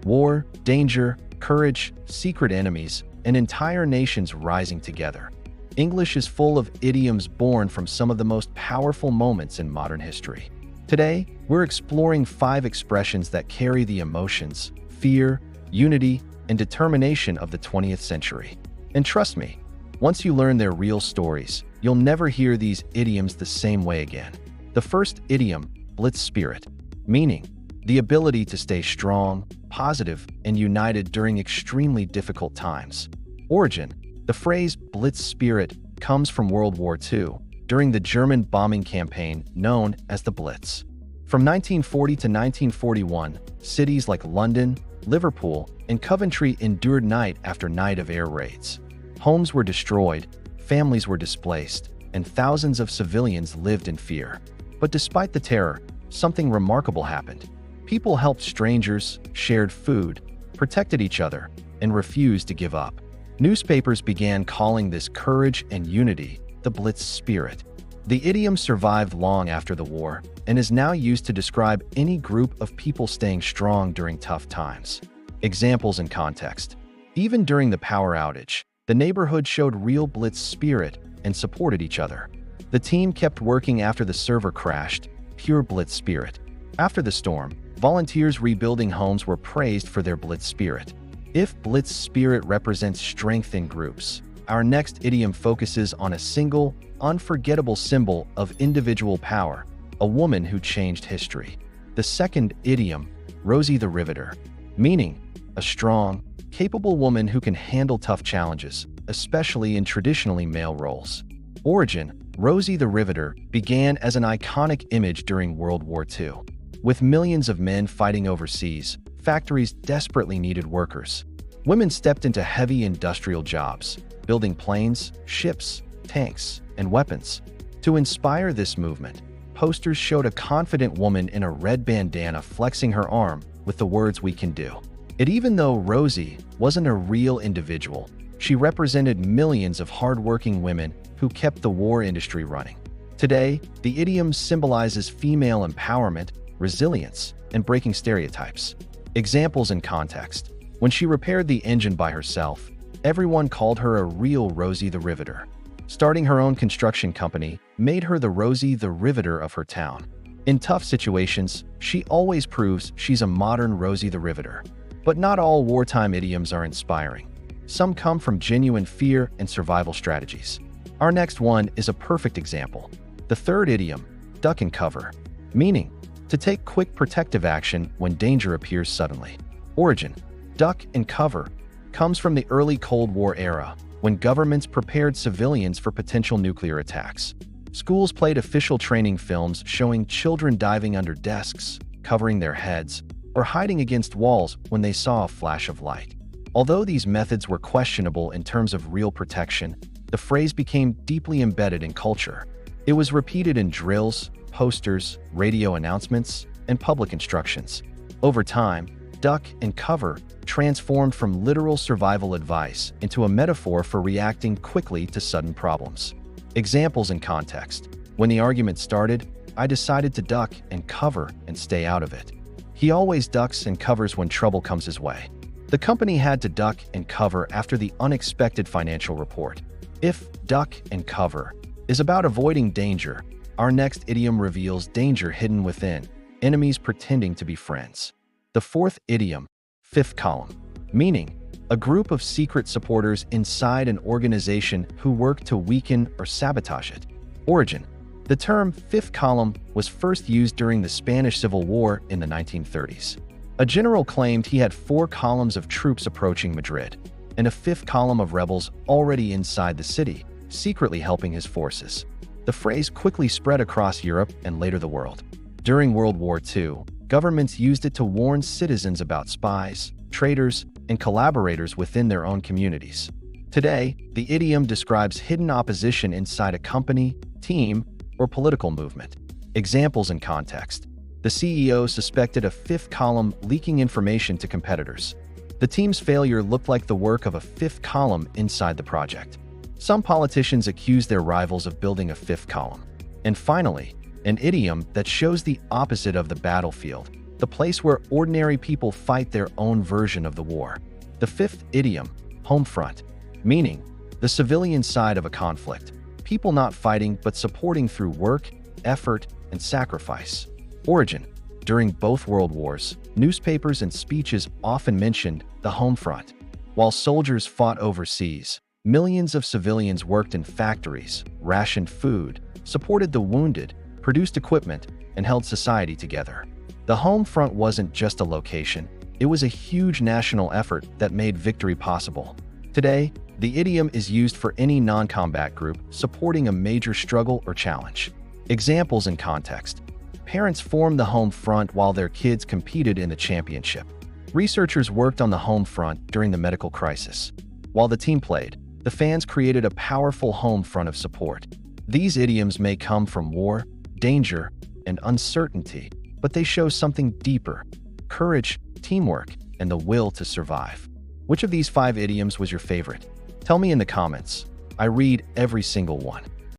War, danger, courage, secret enemies, and entire nations rising together. English is full of idioms born from some of the most powerful moments in modern history. Today, we're exploring 5 expressions that carry the emotions, fear, unity, and determination of the 20th century. And trust me, once you learn their real stories, you'll never hear these idioms the same way again. The first idiom, Blitz spirit, meaning the ability to stay strong, positive, and united during extremely difficult times. Origin: the phrase Blitz spirit comes from World War II, during the German bombing campaign known as the Blitz. From 1940 to 1941, cities like London, Liverpool, and Coventry endured night after night of air raids. Homes were destroyed, families were displaced, and thousands of civilians lived in fear. But despite the terror, something remarkable happened. People helped strangers, shared food, protected each other, and refused to give up. Newspapers began calling this courage and unity the Blitz spirit. The idiom survived long after the war and is now used to describe any group of people staying strong during tough times. Examples and context: even during the power outage, the neighborhood showed real Blitz spirit and supported each other. The team kept working after the server crashed, pure Blitz spirit. After the storm, volunteers rebuilding homes were praised for their Blitz spirit. If Blitz spirit represents strength in groups, our next idiom focuses on a single, unforgettable symbol of individual power, a woman who changed history. The second idiom, Rosie the Riveter, meaning a strong, capable woman who can handle tough challenges, especially in traditionally male roles. Origin: Rosie the Riveter began as an iconic image during World War II. With millions of men fighting overseas, factories desperately needed workers. Women stepped into heavy industrial jobs, building planes, ships, tanks, and weapons. To inspire this movement, posters showed a confident woman in a red bandana flexing her arm with the words "We can do it." Even though Rosie wasn't a real individual, she represented millions of hardworking women who kept the war industry running. Today, the idiom symbolizes female empowerment, resilience, and breaking stereotypes. Examples and context: when she repaired the engine by herself, everyone called her a real Rosie the Riveter. Starting her own construction company made her the Rosie the Riveter of her town. In tough situations, she always proves she's a modern Rosie the Riveter. But not all wartime idioms are inspiring. Some come from genuine fear and survival strategies. Our next one is a perfect example. The third idiom, duck and cover, meaning to take quick protective action when danger appears suddenly. Origin: duck and cover comes from the early Cold War era, when governments prepared civilians for potential nuclear attacks. Schools played official training films showing children diving under desks, covering their heads, or hiding against walls when they saw a flash of light. Although these methods were questionable in terms of real protection, the phrase became deeply embedded in culture. It was repeated in drills, posters, radio announcements, and public instructions. Over time, duck and cover transformed from literal survival advice into a metaphor for reacting quickly to sudden problems. Examples and context: when the argument started, I decided to duck and cover and stay out of it. He always ducks and covers when trouble comes his way. The company had to duck and cover after the unexpected financial report. If duck and cover is about avoiding danger, our next idiom reveals danger hidden within, enemies pretending to be friends. The fourth idiom, fifth column, meaning a group of secret supporters inside an organization who work to weaken or sabotage it. Origin: the term fifth column was first used during the Spanish Civil War in the 1930s. A general claimed he had 4 columns of troops approaching Madrid, and a 5th column of rebels already inside the city, secretly helping his forces. The phrase quickly spread across Europe and later the world. During World War II, governments used it to warn citizens about spies, traitors, and collaborators within their own communities. Today, the idiom describes hidden opposition inside a company, team, or political movement. Examples and context: the CEO suspected a 5th column leaking information to competitors. The team's failure looked like the work of a 5th column inside the project. Some politicians accuse their rivals of building a 5th column. And finally, an idiom that shows the opposite of the battlefield, the place where ordinary people fight their own version of the war. The fifth idiom, home front, meaning the civilian side of a conflict, people not fighting but supporting through work, effort, and sacrifice. Origin: during both world wars, newspapers and speeches often mentioned the home front. While soldiers fought overseas, millions of civilians worked in factories, rationed food, supported the wounded, produced equipment, and held society together. The home front wasn't just a location, it was a huge national effort that made victory possible. Today, the idiom is used for any non-combat group supporting a major struggle or challenge. Examples in context: parents formed the home front while their kids competed in the championship. Researchers worked on the home front during the medical crisis. While the team played, the fans created a powerful home front of support. These idioms may come from war, danger, and uncertainty, but they show something deeper: courage, teamwork, and the will to survive. Which of these 5 idioms was your favorite? Tell me in the comments. I read every single one.